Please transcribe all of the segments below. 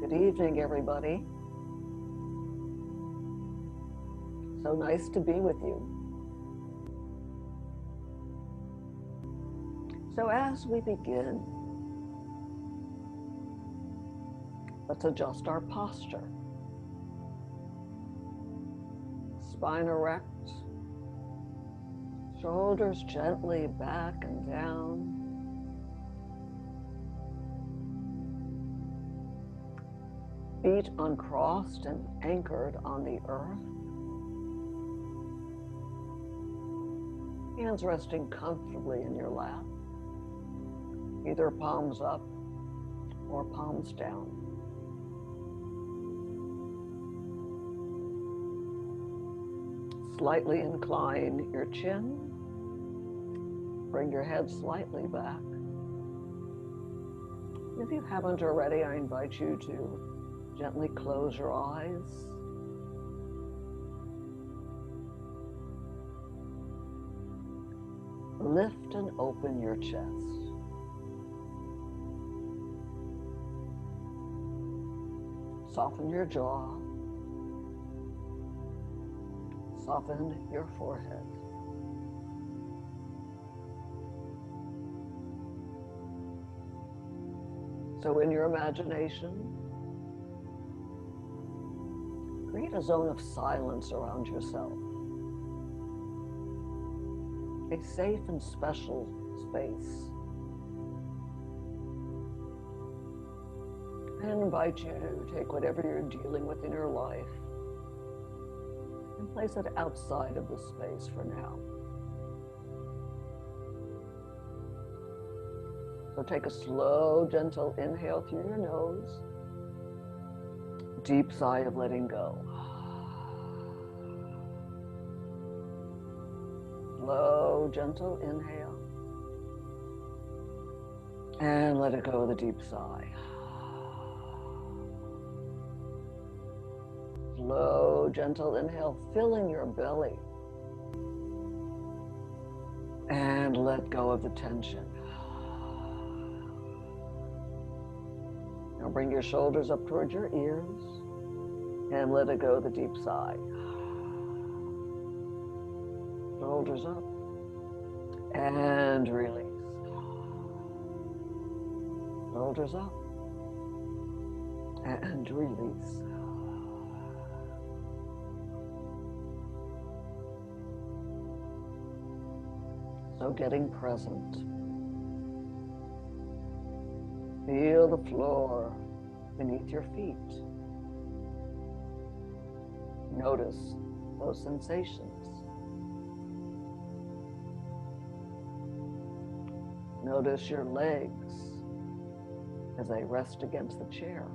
Good evening, everybody. So nice to be with you. So as we begin, let's adjust our posture. Spine erect, shoulders gently back and down. Feet uncrossed and anchored on the earth. Hands resting comfortably in your lap, either palms up or palms down. Slightly incline your chin. Bring your head slightly back. If you haven't already, I invite you to gently close your eyes. Lift and open your chest. Soften your jaw. Soften your forehead. So in your imagination, create a zone of silence around yourself. A safe and special space. And invite you to take whatever you're dealing with in your life and place it outside of the space for now. So take a slow, gentle inhale through your nose. Deep sigh of letting go. Slow, gentle inhale. And let it go with a deep sigh. Slow, gentle inhale, filling your belly. And let go of the tension. Now bring your shoulders up towards your ears and let it go with a deep sigh. Shoulders up and release. Shoulders up and release. So getting present. Feel the floor beneath your feet. Notice those sensations. Notice your legs as they rest against the chair.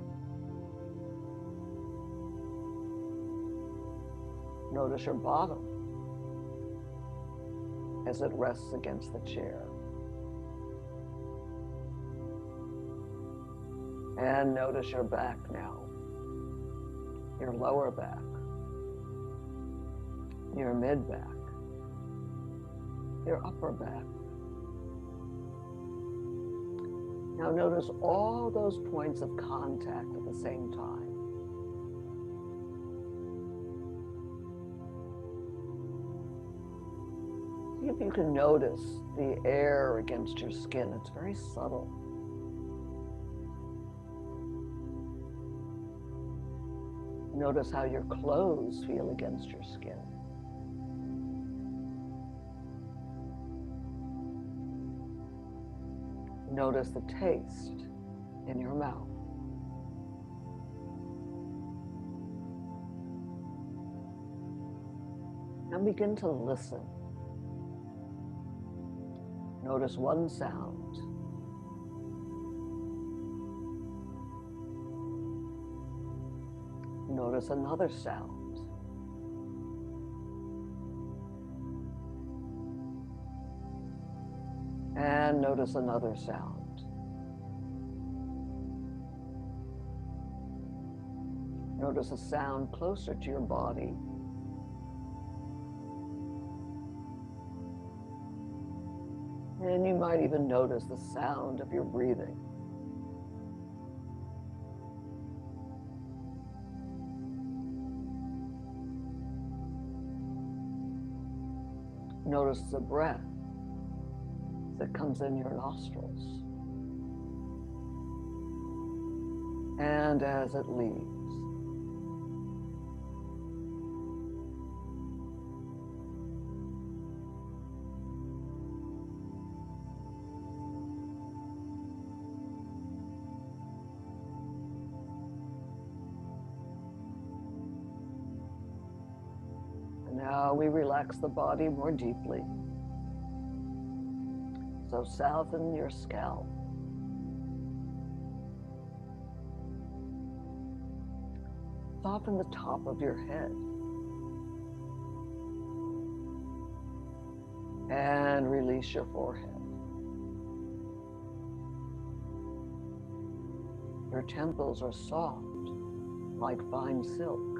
Notice your bottom as it rests against the chair. And notice your back now, your lower back, your mid back, your upper back. Now notice all those points of contact at the same time. See if you can notice the air against your skin. It's very subtle. Notice how your clothes feel against your skin. Notice the taste in your mouth. And begin to listen. Notice one sound. Notice another sound. And notice another sound. Notice a sound closer to your body. And you might even notice the sound of your breathing. Notice the breath that comes in your nostrils and as it leaves. And now we relax the body more deeply. So soften your scalp. Soften the top of your head. And release your forehead. Your temples are soft, like fine silk.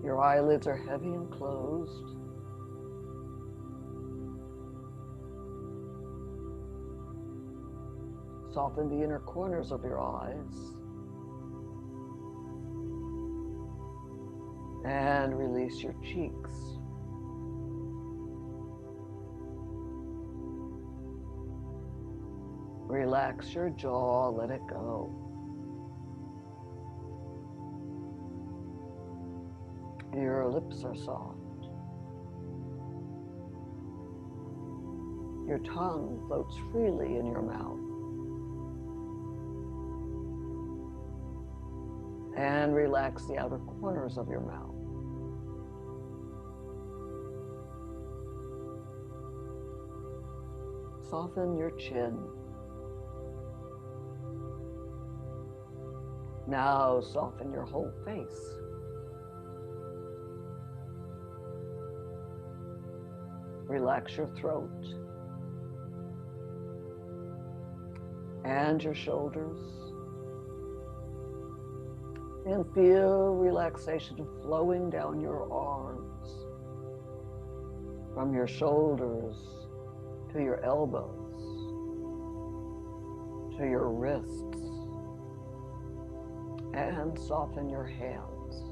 Your eyelids are heavy and closed. Soften the inner corners of your eyes. And release your cheeks. Relax your jaw, let it go. Your lips are soft. Your tongue floats freely in your mouth. And relax the outer corners of your mouth. Soften your chin. Now soften your whole face. Relax your throat and your shoulders. And feel relaxation flowing down your arms, from your shoulders to your elbows, to your wrists, and soften your hands.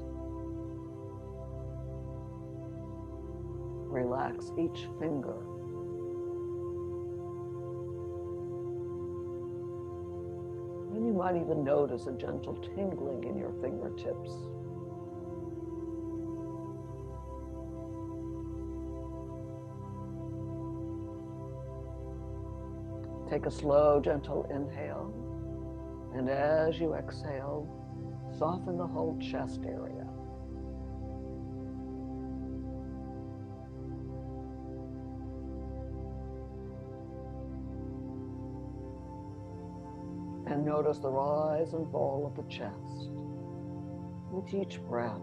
Relax each finger. And you might even notice a gentle tingling in your fingertips. Take a slow, gentle inhale, and as you exhale, soften the whole chest area. And notice the rise and fall of the chest with each breath.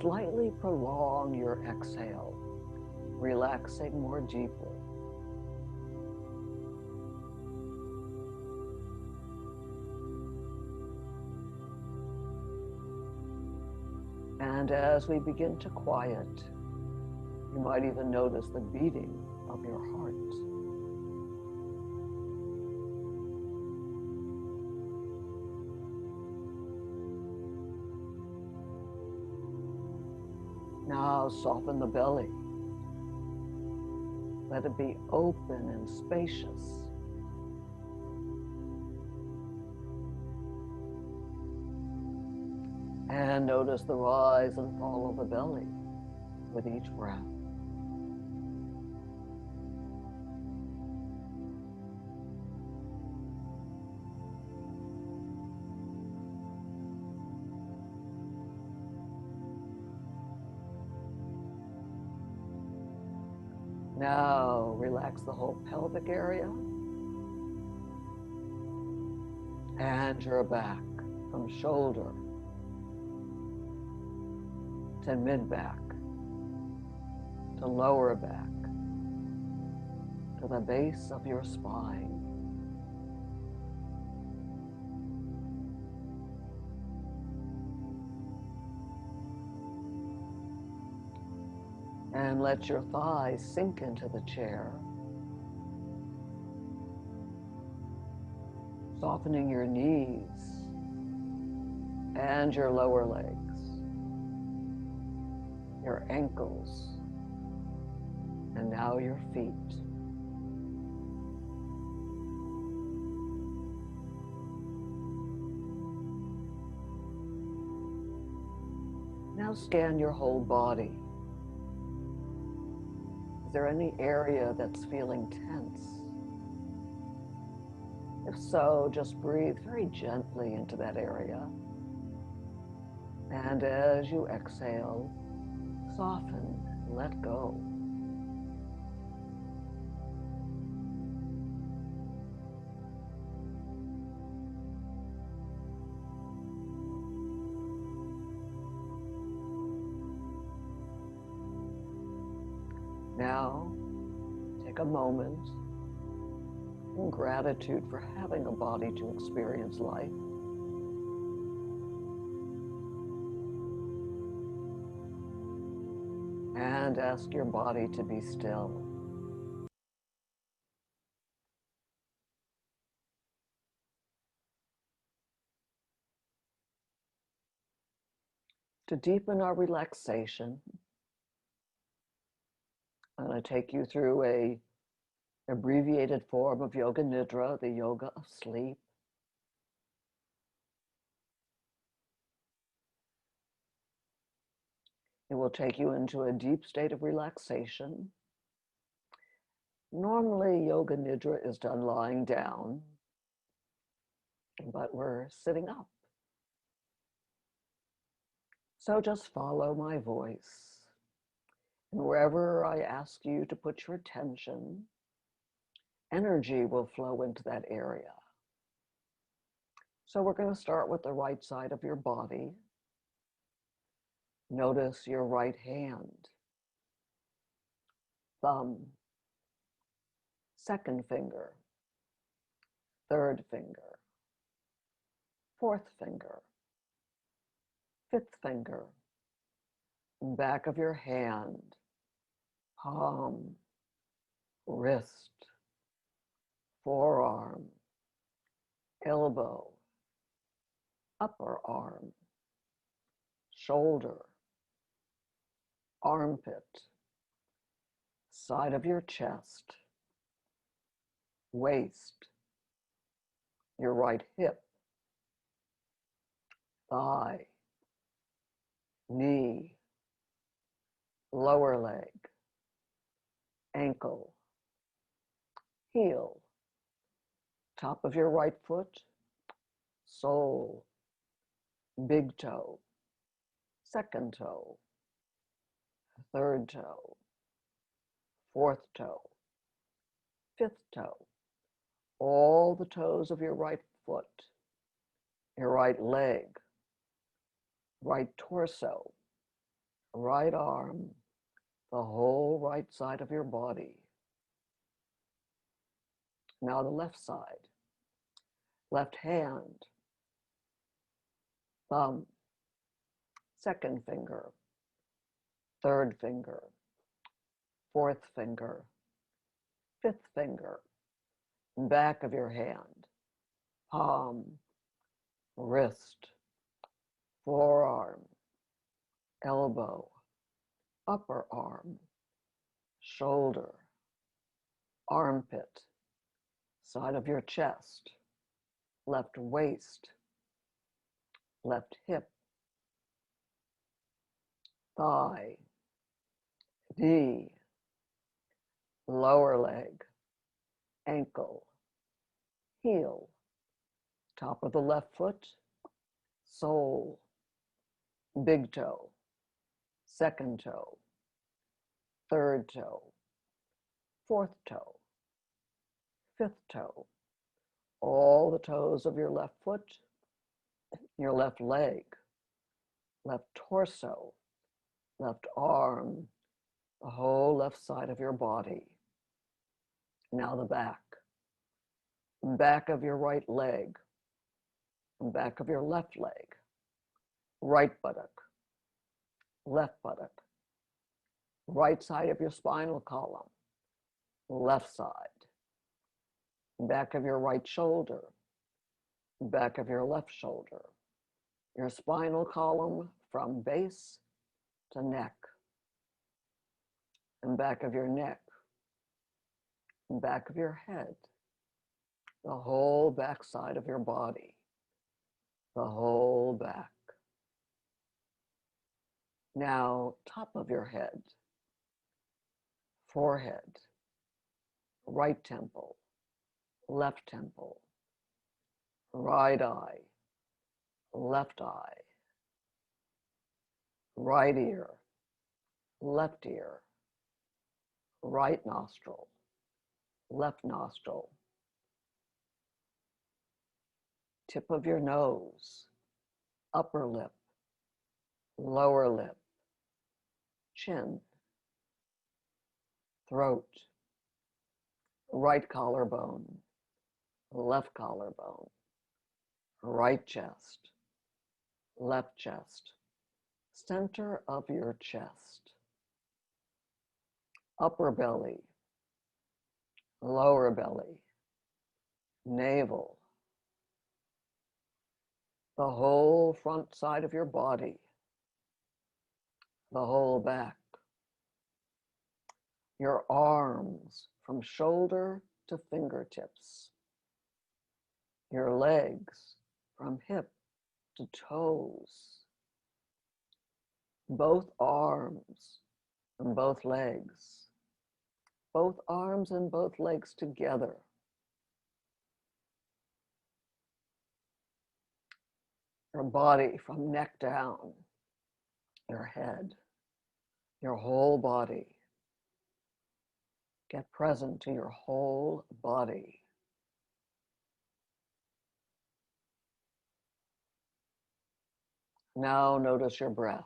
Slightly prolong your exhale, relaxing more deeply. And as we begin to quiet, you might even notice the beating of your heart. Now soften the belly. Let it be open and spacious. And notice the rise and fall of the belly with each breath. Now relax the whole pelvic area and your back from shoulder to mid-back, to lower back, to the base of your spine. And let your thighs sink into the chair, softening your knees and your lower legs, your ankles, and now your feet. Now scan your whole body. Is there any area that's feeling tense? If so, just breathe very gently into that area. And as you exhale, soften, let go. Now, take a moment in gratitude for having a body to experience life. And ask your body to be still. To deepen our relaxation, I'm going to take you through a abbreviated form of Yoga Nidra, the yoga of sleep. It will take you into a deep state of relaxation. Normally, Yoga Nidra is done lying down, but we're sitting up. So just follow my voice. And wherever I ask you to put your attention, energy will flow into that area. So we're going to start with the right side of your body. Notice your right hand, thumb, second finger, third finger, fourth finger, fifth finger, back of your hand, palm, wrist, forearm, elbow, upper arm, shoulder, armpit, side of your chest, waist, your right hip, thigh, knee, lower leg, ankle, heel, top of your right foot, sole, big toe, second toe, third toe, fourth toe, fifth toe, all the toes of your right foot, your right leg, right torso, right arm, the whole right side of your body. Now the left side, left hand, thumb, second finger, third finger, fourth finger, fifth finger, back of your hand, palm, wrist, forearm, elbow, upper arm, shoulder, armpit, side of your chest, left waist, left hip, thigh, knee, lower leg, ankle, heel, top of the left foot, sole, big toe, second toe, third toe, fourth toe, fifth toe, all the toes of your left foot, your left leg, left torso, left arm, the whole left side of your body. Now the back of your right leg, back of your left leg, right buttock, left buttock, right side of your spinal column, left side, back of your right shoulder, back of your left shoulder, your spinal column from base to neck, and back of your neck, and back of your head, the whole back side of your body, the whole back. Now, top of your head, forehead, right temple, left temple, right eye, left eye, right ear, left ear, right nostril, left nostril, tip of your nose, upper lip, lower lip, chin, throat, right collarbone, left collarbone, right chest, left chest, center of your chest, upper belly, lower belly, navel, the whole front side of your body, the whole back, your arms from shoulder to fingertips, your legs from hip to toes, both arms and both legs, both arms and both legs together, your body from neck down, your head, your whole body. Get present to your whole body. Now notice your breath.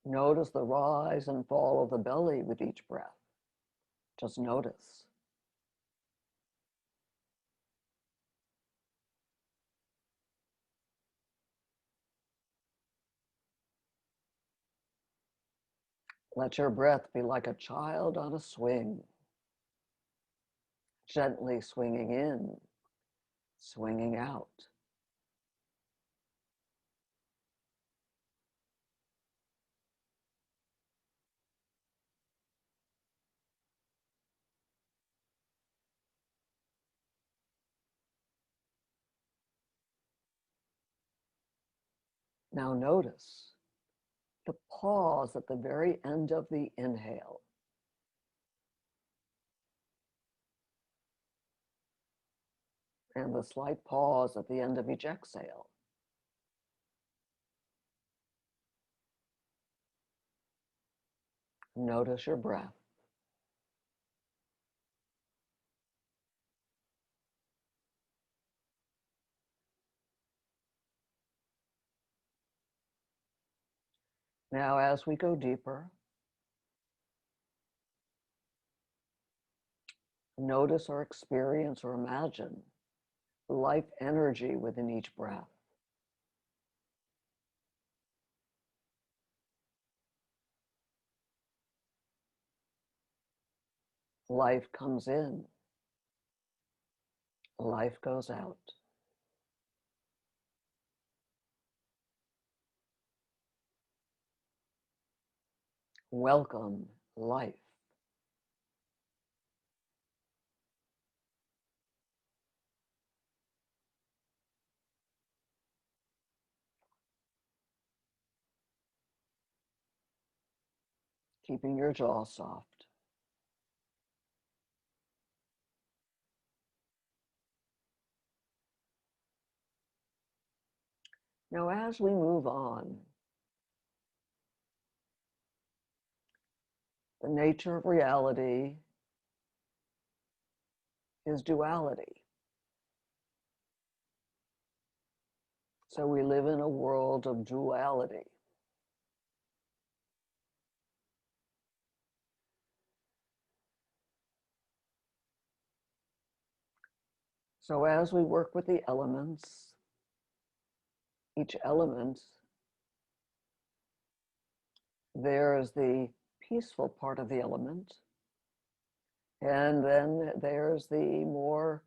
Notice the rise and fall of the belly with each breath. Just notice. Let your breath be like a child on a swing, gently swinging in, swinging out. Now notice the pause at the very end of the inhale. And the slight pause at the end of each exhale. Notice your breath. Now, as we go deeper, notice or experience or imagine life energy within each breath. Life comes in, life goes out. Welcome, life. Keeping your jaw soft. Now, as we move on, the nature of reality is duality. So we live in a world of duality. So as we work with the elements, each element There's the peaceful part of the element, and then there's the more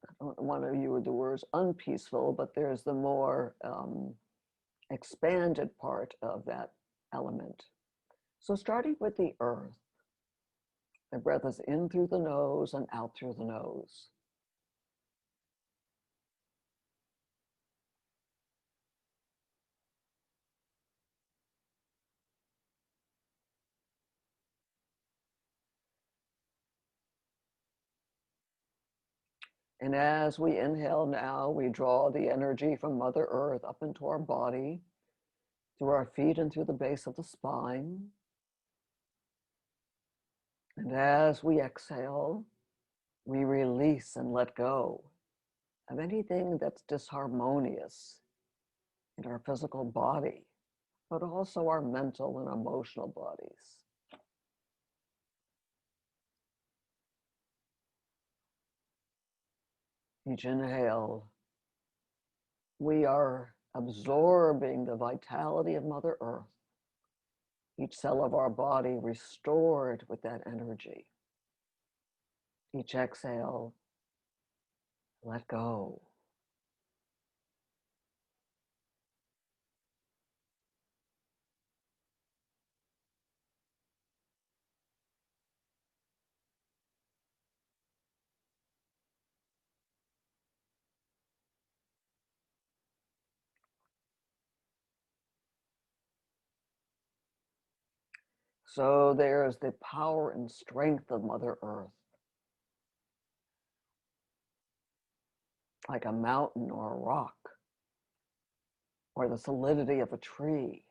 I don't want to use the words unpeaceful, but there's the more expanded part of that element. So starting with the earth, the breath is in through the nose and out through the nose. And as we inhale now, we draw the energy from Mother Earth up into our body, through our feet and through the base of the spine. And as we exhale, we release and let go of anything that's disharmonious in our physical body, but also our mental and emotional bodies. Each inhale, we are absorbing the vitality of Mother Earth, each cell of our body restored with that energy. Each exhale, let go. So there's the power and strength of Mother Earth, like a mountain or a rock, or the solidity of a tree.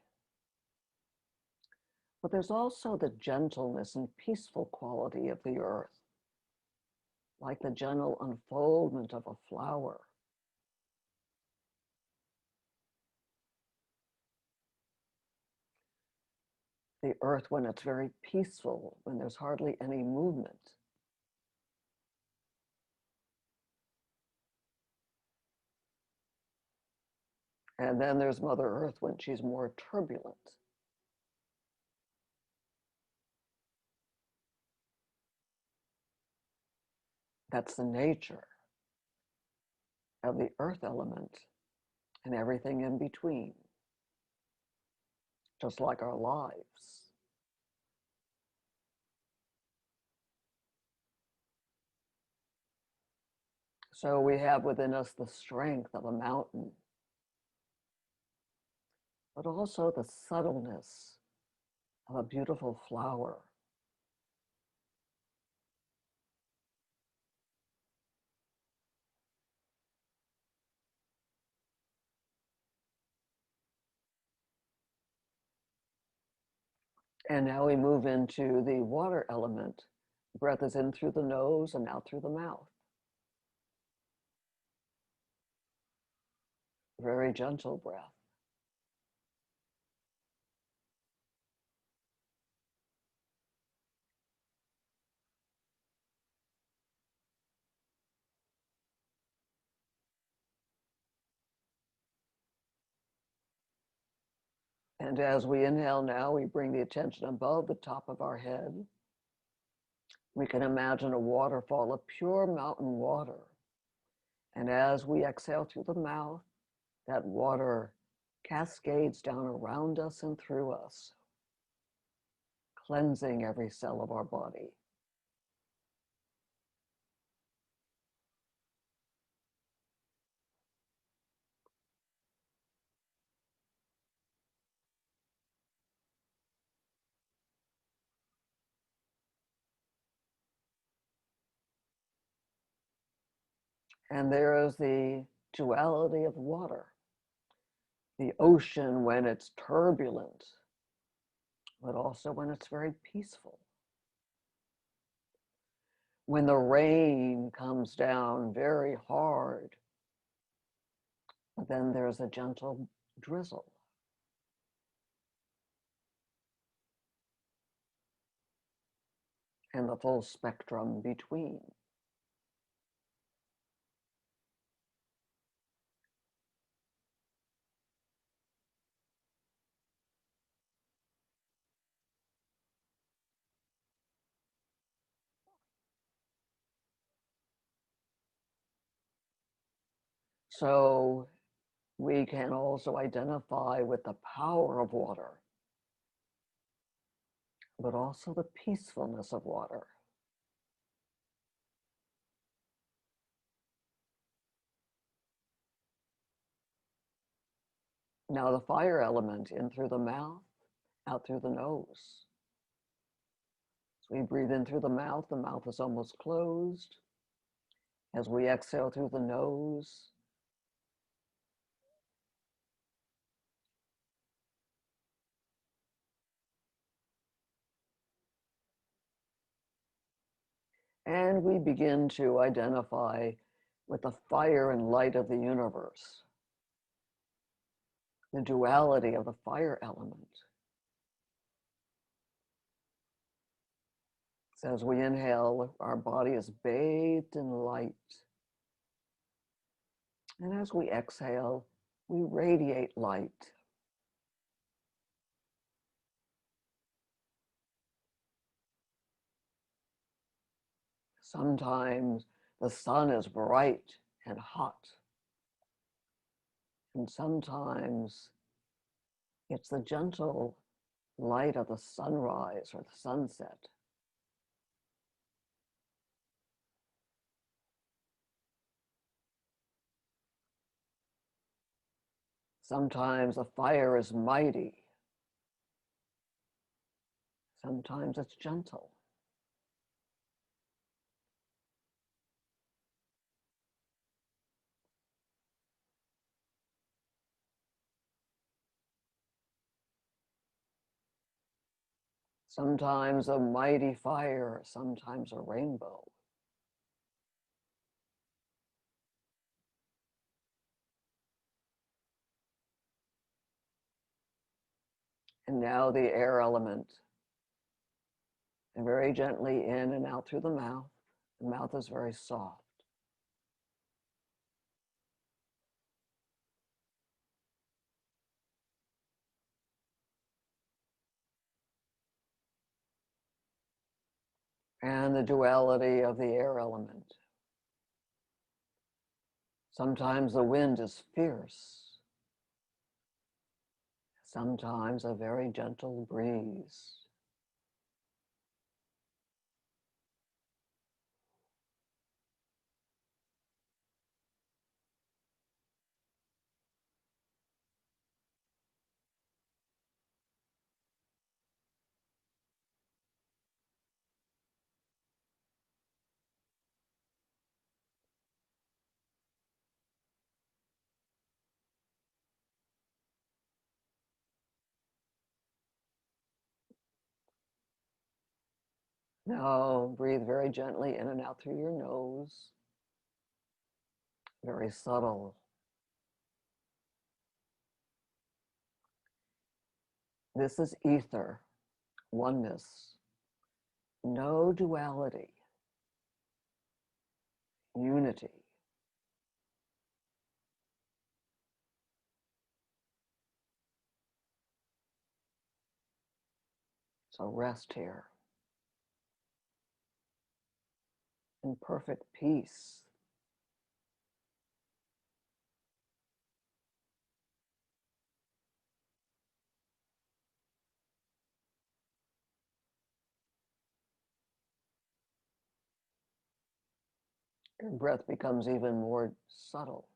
But there's also the gentleness and peaceful quality of the earth, like the gentle unfoldment of a flower. The earth when it's very peaceful, when there's hardly any movement. And then there's Mother Earth when she's more turbulent. That's the nature of the earth element and everything in between, just like our lives. So we have within us the strength of a mountain, but also the subtleness of a beautiful flower. And now we move into the water element. Breath is in through the nose and out through the mouth. Very gentle breath. And as we inhale now, we bring the attention above the top of our head. We can imagine a waterfall of pure mountain water. And as we exhale through the mouth, that water cascades down around us and through us, cleansing every cell of our body. And there is the duality of water. The ocean when it's turbulent, but also when it's very peaceful. When the rain comes down very hard, but then there's a gentle drizzle. And the full spectrum between. So we can also identify with the power of water, but also the peacefulness of water. Now the fire element, in through the mouth, out through the nose. As we breathe in through the mouth is almost closed. As we exhale through the nose, and we begin to identify with the fire and light of the universe, the duality of the fire element. So as we inhale, our body is bathed in light. And as we exhale, we radiate light. Sometimes the sun is bright and hot. And sometimes it's the gentle light of the sunrise or the sunset. Sometimes the fire is mighty. Sometimes it's gentle. Sometimes a mighty fire, sometimes a rainbow. And now the air element. And very gently in and out through the mouth. The mouth is very soft. And the duality of the air element. Sometimes the wind is fierce. Sometimes a very gentle breeze. Now breathe very gently in and out through your nose. Very subtle. This is ether, oneness, no duality, unity. So rest here in perfect peace. Your breath becomes even more subtle.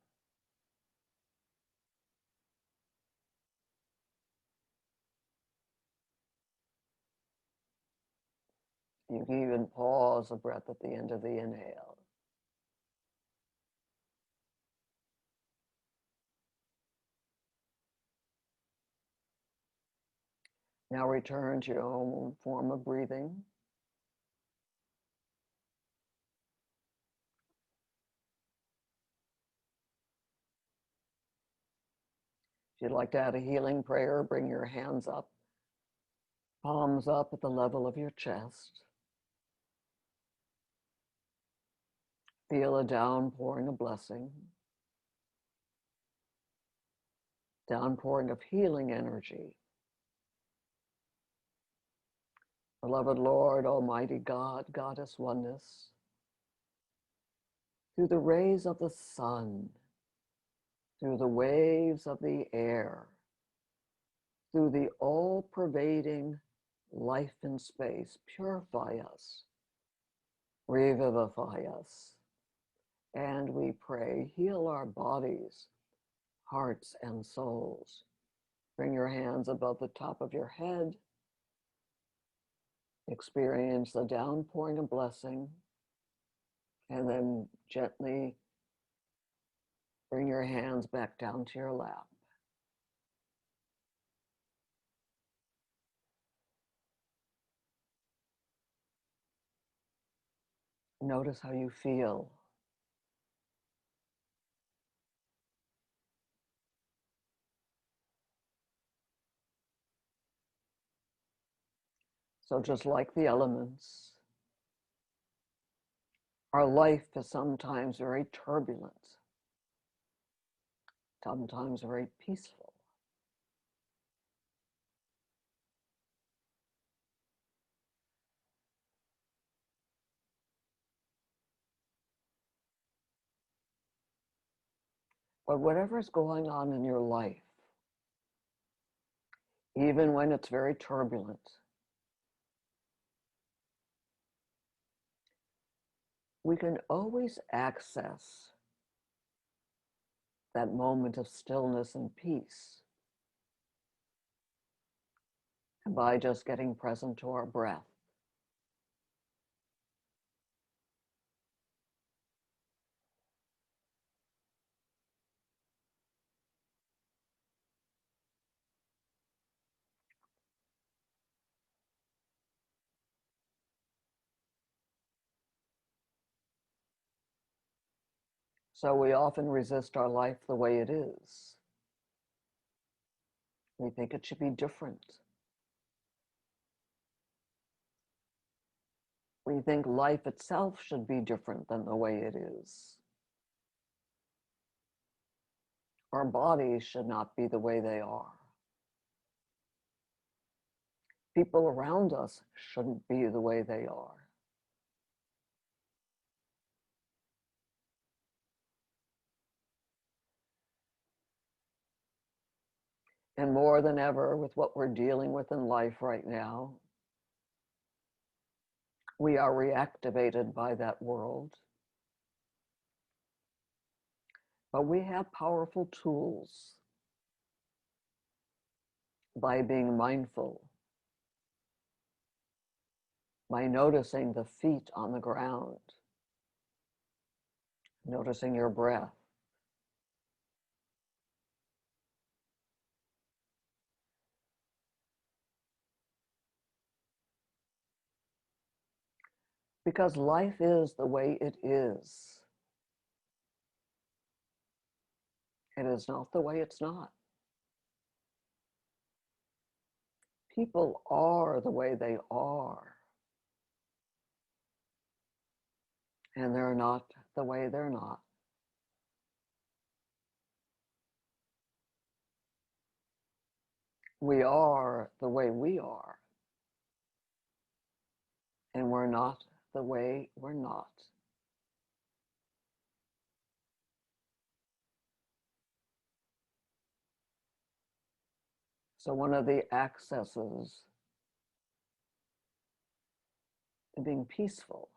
You can even pause the breath at the end of the inhale. Now return to your own form of breathing. If you'd like to add a healing prayer, bring your hands up, palms up at the level of your chest. Feel a downpouring of blessing, downpouring of healing energy. Beloved Lord, Almighty God, Goddess Oneness, through the rays of the sun, through the waves of the air, through the all-pervading life in space. Purify us, revivify us, and we pray, heal our bodies, hearts, and souls. Bring your hands above the top of your head. Experience the downpouring of blessing, and then gently bring your hands back down to your lap. Notice how you feel. So just like the elements, our life is sometimes very turbulent, sometimes very peaceful. But whatever is going on in your life, even when it's very turbulent, we can always access that moment of stillness and peace by just getting present to our breath. So we often resist our life the way it is. We think it should be different. We think life itself should be different than the way it is. Our bodies should not be the way they are. People around us shouldn't be the way they are. And more than ever, with what we're dealing with in life right now, we are reactivated by that world. But we have powerful tools by being mindful, by noticing the feet on the ground, noticing your breath. Because life is the way it is. It is not the way it's not. People are the way they are. And they're not the way they're not. We are the way we are. And we're not the way we're not. So one of the accesses to being peaceful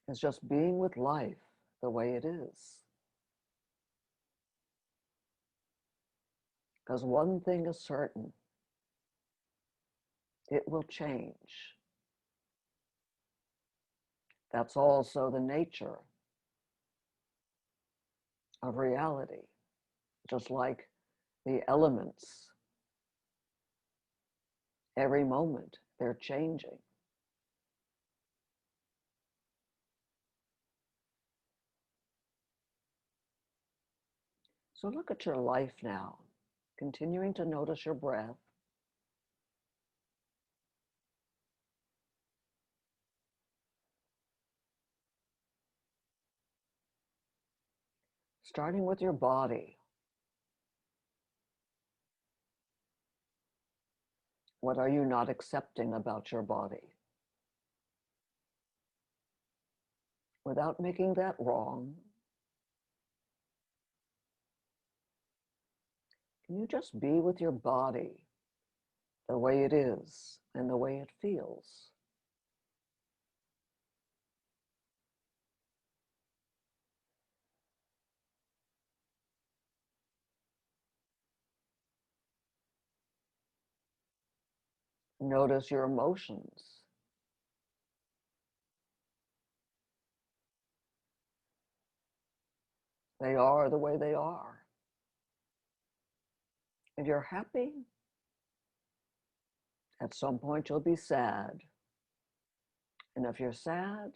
is just being with life the way it is. Because one thing is certain, it will change. That's also the nature of reality. Just like the elements, every moment they're changing. So look at your life now, continuing to notice your breath. Starting with your body. What are you not accepting about your body? without making that wrong. Can you just be with your body the way it is and the way it feels? Notice your emotions. They are the way they are. If you're happy, at some point you'll be sad. And if you're sad,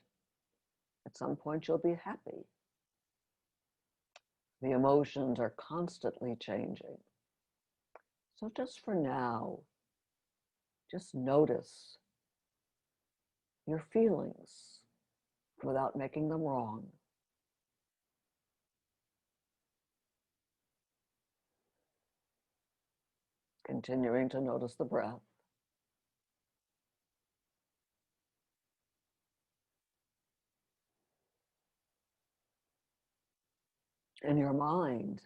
at some point you'll be happy. The emotions are constantly changing. So just for now, just notice your feelings without making them wrong. Continuing to notice the breath. In your mind,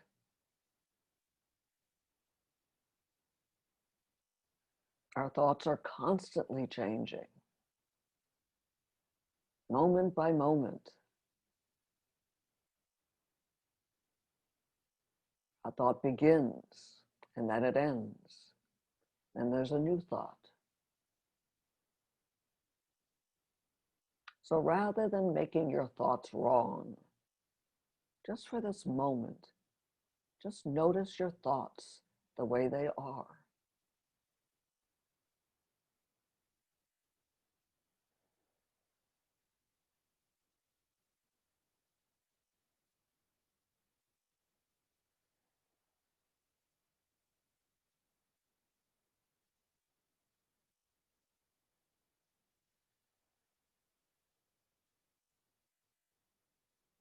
our thoughts are constantly changing, moment by moment. A thought begins and then it ends. And there's a new thought. So rather than making your thoughts wrong, just for this moment, just notice your thoughts the way they are.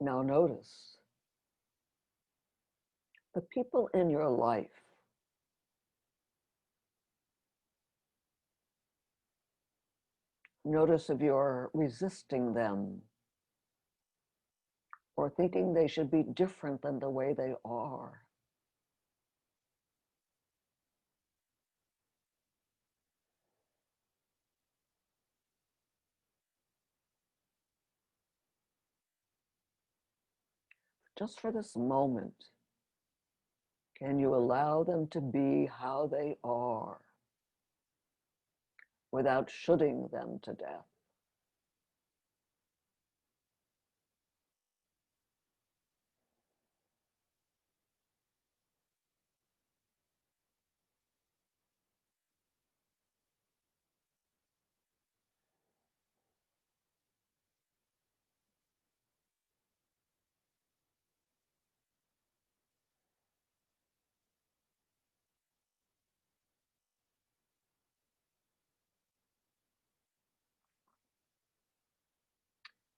Now notice the people in your life. Notice if you're resisting them or thinking they should be different than the way they are. Just for this moment, can you allow them to be how they are without shoulding them to death?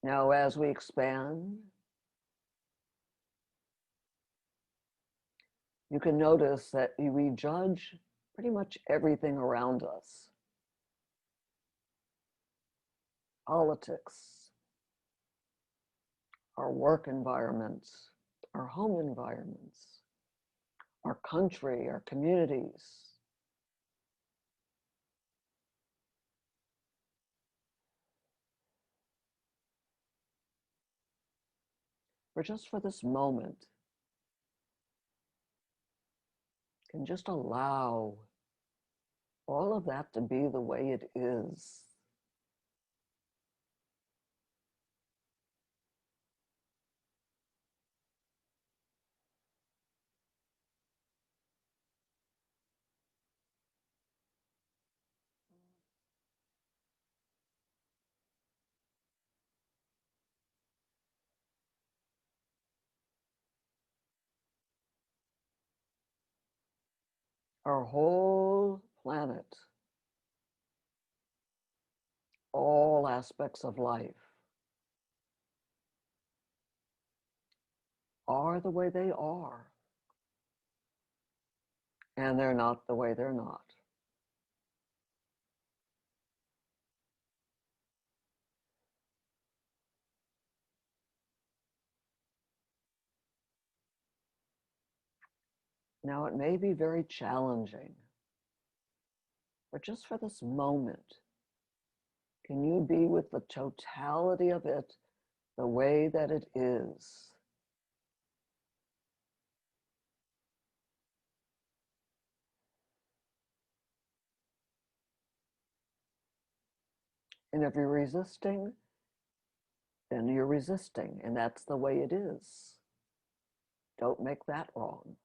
Now, as we expand, you can notice that we judge pretty much everything around us. Politics, our work environments, our home environments, our country, our communities. Or just for this moment, can just allow all of that to be the way it is. Our whole planet, all aspects of life are the way they are, and they're not the way they're not. Now, it may be very challenging, but just for this moment, can you be with the totality of it the way that it is? And if you're resisting, then you're resisting, and that's the way it is. Don't make that wrong.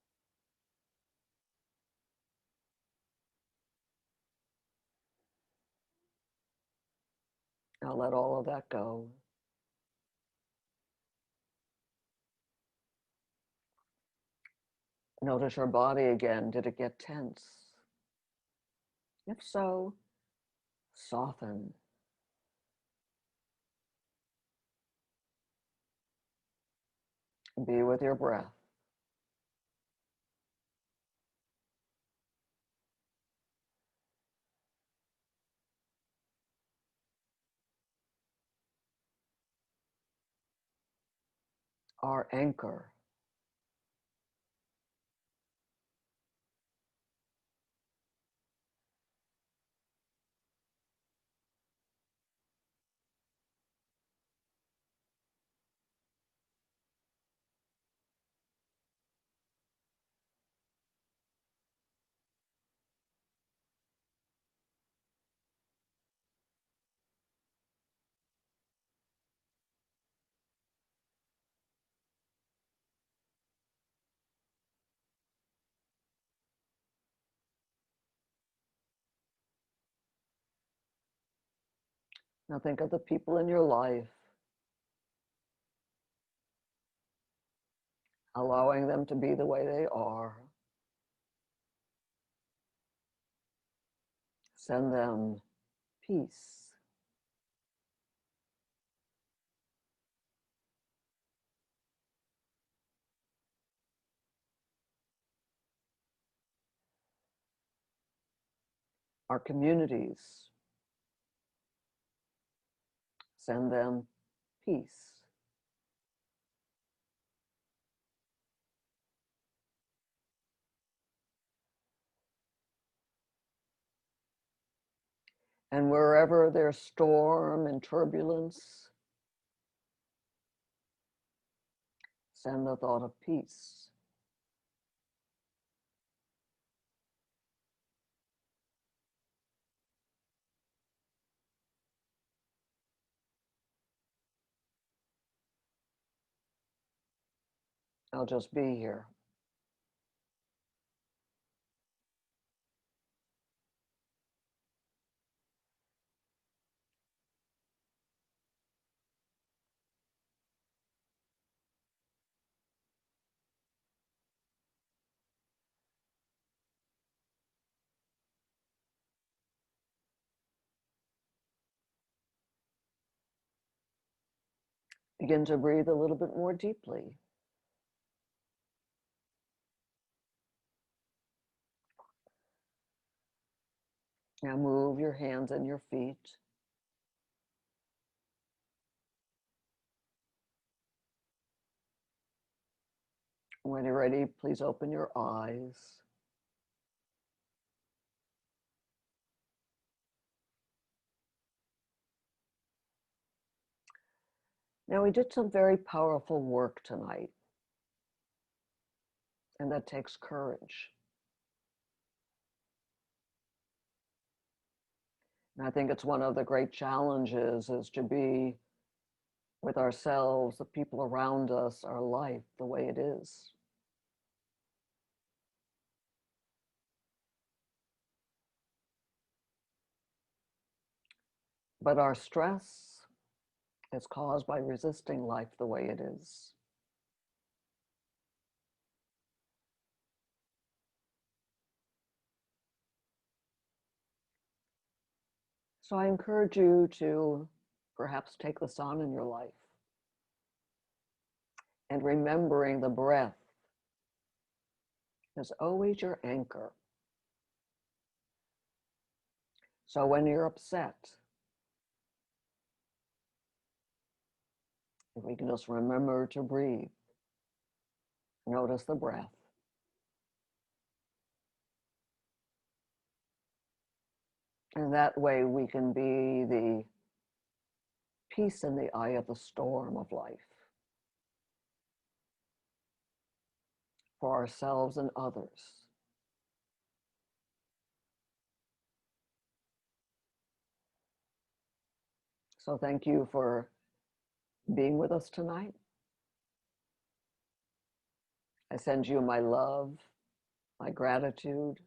Now let all of that go. Notice your body again. Did it get tense? If so, soften. Be with your breath. Our anchor. Now think of the people in your life, allowing them to be the way they are. Send them peace. Our communities, send them peace. And wherever there's storm and turbulence, send the thought of peace. I'll just be here. Begin to breathe a little bit more deeply. Now move your hands and your feet. When you're ready, please open your eyes. Now, we did some very powerful work tonight, and that takes courage. And I think it's one of the great challenges is to be with ourselves, the people around us, our life, the way it is. But our stress is caused by resisting life the way it is. So I encourage you to perhaps take this on in your life and remembering the breath is always your anchor. So when you're upset, if we can just remember to breathe, notice the breath, And that way we can be the peace in the eye of the storm of life for ourselves and others. So thank you for being with us tonight. I send you my love, my gratitude,